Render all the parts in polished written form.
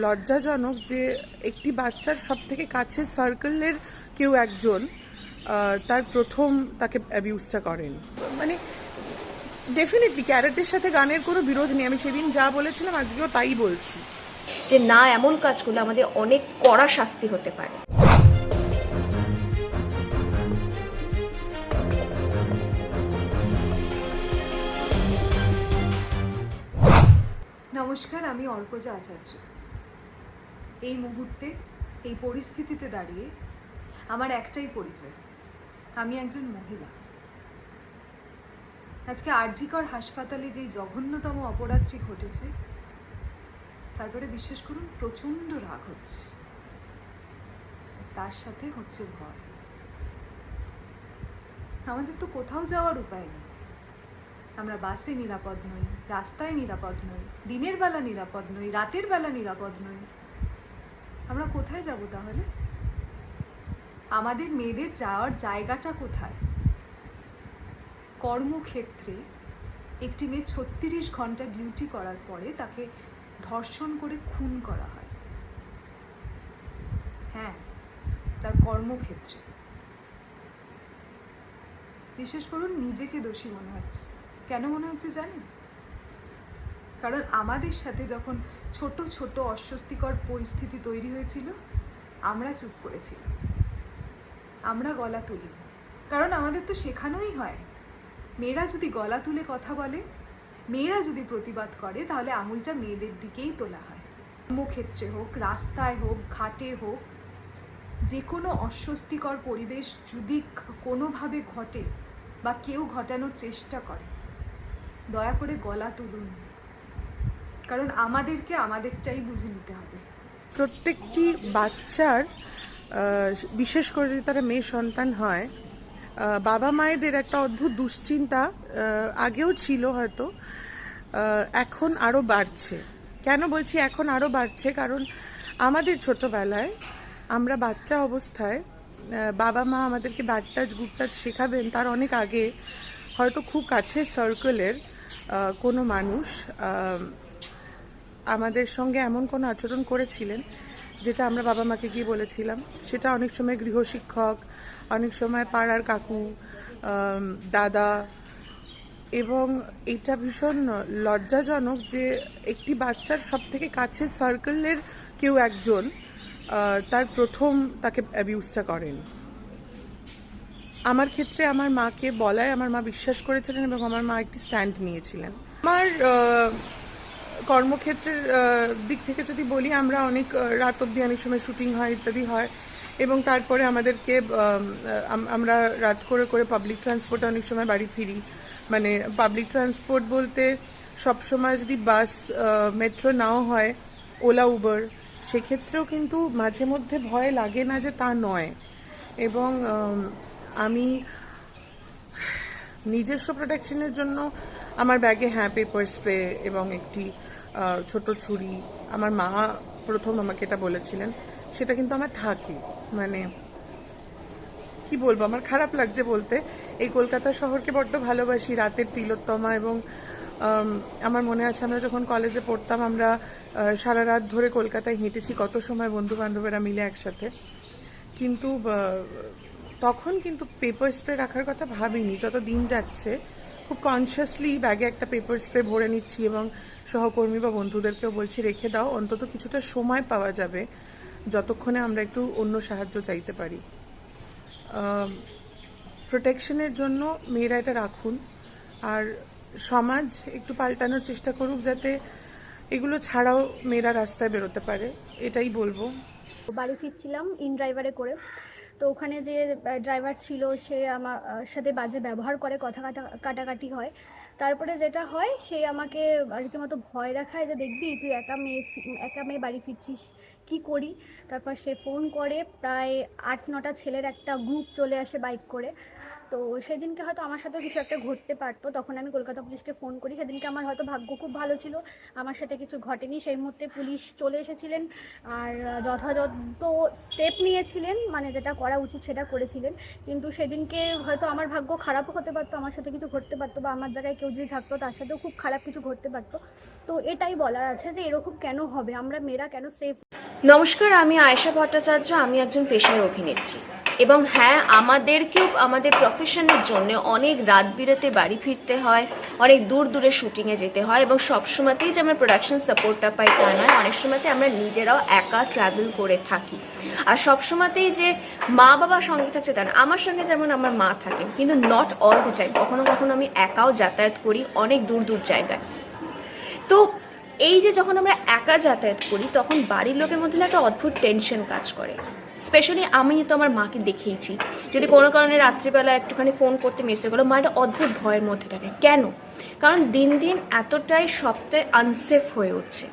লজ্জাজনক যে একটি বাচ্চার সব থেকে কাছের সার্কেলের কেউ একজন তার প্রথম তাকে অ্যাবিউজটা করেন। মানে ডেফিনেটলি ক্যারেক্টারের সাথে গানের কোনো বিরোধ নেই, আমি সেদিন যা বলেছিলাম আজকেও তাই বলছি যে না, এমন কাজ করলে আমাদের অনেক কড়া শাস্তি হতে পারে। নমস্কার, আমি অর্কজা আচার্য। এই মুহূর্তে এই পরিস্থিতিতে দাঁড়িয়ে আমার একটাই পরিচয়, আমি একজন মহিলা। আজকে আরজিকর হাসপাতালে যেই জঘন্যতম অপরাধটি ঘটেছে, তারপরে বিশ্বাস করুন প্রচণ্ড রাগ হচ্ছে, তার সাথে হচ্ছে ভয়। আমাদের তো কোথাও যাওয়ার উপায় নেই, আমরা বাসে নিরাপদ নই, রাস্তায় নিরাপদ নই, দিনের বেলা নিরাপদ নই, রাতের বেলা নিরাপদ নই। আমরা কোথায় যাব তাহলে? আমাদের মেয়েদের যাওয়ার জায়গাটা কোথায়? কর্মক্ষেত্রে একটি মেয়ে 36 ঘন্টা ডিউটি করার পরে তাকে ধর্ষণ করে খুন করা হয়। হ্যাঁ, তার কর্মক্ষেত্রে। বিশেষ করুন নিজেকে দোষী মনে হচ্ছে। কেন মনে হচ্ছে জানেন? কারণ আমাদের সাথে যখন ছোট ছোট অস্বস্তিকর পরিস্থিতি তৈরি হয়েছিল, আমরা চুপ করেছিলাম, আমরা গলা তুলি। কারণ আমাদের তো শেখানোই হয়, মেয়েরা যদি গলা তুলে কথা বলে, মেয়েরা যদি প্রতিবাদ করে, তাহলে আঙুলটা মেয়েদের দিকেই তোলা হয়। কর্মক্ষেত্রে হোক, রাস্তায় হোক, ঘাটে হোক, যে কোনো অস্বস্তিকর পরিবেশ যদি কোনোভাবে ঘটে বা কেউ ঘটানোর চেষ্টা করে, দয়া করে গলা তুলুন, কারণ আমাদেরকে আমাদেরটাই বুঝে নিতে হবে। প্রত্যেকটি বাচ্চার, বিশেষ করে যদি তারা মেয়ে সন্তান হয়, বাবা মায়েদের একটা অদ্ভুত দুশ্চিন্তা আগেও ছিল, হয়তো এখন আরও বাড়ছে। কেন বলছি এখন আরও বাড়ছে? কারণ আমাদের ছোটবেলায় আমরা বাচ্চা অবস্থায় বাবা মা আমাদেরকে ব্যাড টাচ গুড টাচ শেখাবেন তার অনেক আগে হয়তো খুব কাছের সার্কেলের কোনো মানুষ আমাদের সঙ্গে এমন কোনো আচরণ করেছিলেন যেটা আমরা বাবা মাকে গিয়ে বলেছিলাম। সেটা অনেক সময় গৃহশিক্ষক, অনেক সময় পাড়ার কাকু, দাদা। এবং এটা ভীষণ লজ্জাজনক যে একটি বাচ্চার সব থেকে কাছের সার্কেলের কেউ একজন তার প্রথম তাকে অ্যাবিউজটা করেন। আমার ক্ষেত্রে আমার মাকে বলায় আমার মা বিশ্বাস করেছিলেন এবং আমার মা একটি স্ট্যান্ড নিয়েছিলেন। আমার কর্মক্ষেত্রের দিক থেকে যদি বলি, আমরা অনেক রাত অবধি অনেক সময় শুটিং হয়, ইত্যাদি হয়, এবং তারপরে আমাদেরকে আমরা রাত করে করে পাবলিক ট্রান্সপোর্টে অনেক সময় বাড়ি ফিরি। মানে পাবলিক ট্রান্সপোর্ট বলতে সবসময় যদি বাস মেট্রো নাও হয়, ওলা উবার, সেক্ষেত্রেও কিন্তু মাঝে মধ্যে ভয় লাগে না যে তা নয়। এবং আমি নিজস্ব প্রোটেকশনের জন্য আমার ব্যাগে পেপার স্প্রে এবং একটি ছোট ছুরি, আমার মা প্রথম আমাকে এটা বলেছিলেন, সেটা কিন্তু আমার থাকে। মানে কি বলবো, আমার খারাপ লাগছে বলতে। এই কলকাতা শহরকে বড্ড ভালোবাসি, রাতের তিলোত্তমা। এবং আমার মনে আছে আমরা যখন কলেজে পড়তাম, আমরা সারা রাত ধরে কলকাতায় হেঁটেছি, কত সময় বন্ধু বান্ধবেরা মিলে একসাথে। কিন্তু তখন কিন্তু পেপার স্প্রে রাখার কথা ভাবিনি। যত দিন যাচ্ছে খুব কনসিয়াসলি ব্যাগে একটা পেপার স্প্রে ভরে নিচ্ছি এবং সহকর্মী বা বন্ধুদেরকেও বলছি রেখে দাও, অন্তত কিছুটা সময় পাওয়া যাবে যতক্ষণে আমরা একটু অন্য সাহায্য চাইতে পারি। প্রোটেকশনের জন্য মেয়েরা এটা রাখুন, আর সমাজ একটু পাল্টানোর চেষ্টা করুক যাতে এগুলো ছাড়াও মেয়েরা রাস্তায় বেরোতে পারে, এটাই বলবো। বাড়ি ফিরছিলাম ইন ড্রাইভারে করে, তো ওখানে যে ড্রাইভার ছিল সে আমার সাথে বাজে ব্যবহার করে, কথা কাটাকাটি হয়। তারপরে যেটা হয়, সে আমাকে রীতিমতো ভয় দেখায় যে দেখবি তুই একা মেয়ে বাড়ি ফিরছিস, কি করি। তারপর সে ফোন করে, প্রায় 8-9টা ছেলের একটা গ্রুপ চলে আসে বাইক করে। তো সেদিনকে হয়তো আমার সাথে কিছু একটা ঘটতে পারতো, তখন আমি কলকাতা পুলিশকে ফোন করি। সেদিনকে আমার হয়তো ভাগ্য খুব ভালো ছিল, আমার সাথে কিছু ঘটেনি। সেই মুহূর্তে পুলিশ চলে এসেছিলেন আর যথাযথ স্টেপ নিয়েছিলেন, মানে যেটা করা উচিত সেটা করেছিলেন। কিন্তু সেদিনকে হয়তো আমার ভাগ্য খারাপও হতে পারতো, আমার সাথে কিছু ঘটতে পারতো, বা আমার জায়গায় কেউ যদি থাকতো তার সাথেও খুব খারাপ কিছু ঘটতে পারতো। তো এটাই বলার আছে যে এরকম কেন হবে, আমরা মেয়েরা কেন সেফ। নমস্কার, আমি আয়েশা ভট্টাচার্য, আমি একজন পেশার অভিনেত্রী। এবং হ্যাঁ, আমাদেরকেও আমাদের প্রফেশনের জন্য অনেক রাত বিরেতে বাড়ি ফিরতে হয়, অনেক দূর দূরে শুটিংয়ে যেতে হয়, এবং সবসময়তেই যে আমরা প্রোডাকশন সাপোর্টটা পাই তা নয়, অনেক সময়তে আমরা নিজেরাও একা ট্রাভেল করে থাকি। আর সবসময়তেই যে মা বাবা সঙ্গে থাকছে তা না, আমার সঙ্গে যেমন আমার মা থাকেন, কিন্তু নট অল দ্য টাইম, কখনো কখনো আমি একাও যাতায়াত করি অনেক দূর দূর জায়গায়। তো এই যে যখন আমরা একা যাতায়াত করি তখন বাড়ির লোকের মধ্যে একটা অদ্ভুত টেনশন কাজ করে। স্পেশালি আমি তো আমার মাকে দেখেইছি, যদি কোনো কারণে রাত্রিবেলা একটুখানি ফোন করতে মিস হয়ে গেলো, মা একটা অদ্ভুত ভয়ের মধ্যে থাকে। কেন? কারণ দিন দিন এতটাই সবটাই আনসেফ হয়ে উঠছে।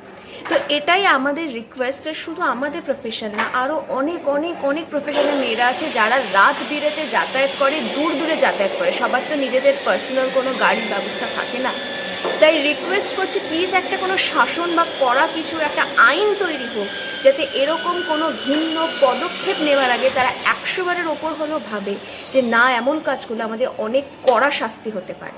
তো এটাই আমাদের রিকোয়েস্ট যে শুধু আমাদের প্রফেশন না, আরও অনেক অনেক অনেক প্রফেশনের মেয়েরা আছে যারা রাত বিরেতে যাতায়াত করে, দূর দূরে যাতায়াত করে। সবার তো নিজেদের পার্সোনাল কোনো গাড়ির ব্যবস্থা থাকে না। তাই রিকোয়েস্ট করছি, প্লিজ একটা কোনো শাসন বা কড়া কিছু একটা আইন তৈরি হোক, যাতে এরকম কোনো ভিন্ন পদক্ষেপ নেওয়ার আগে তারা 100 বারের ওপর হলেও ভাবে যে না, এমন কাজ করলে আমাদের অনেক কড়া শাস্তি হতে পারে।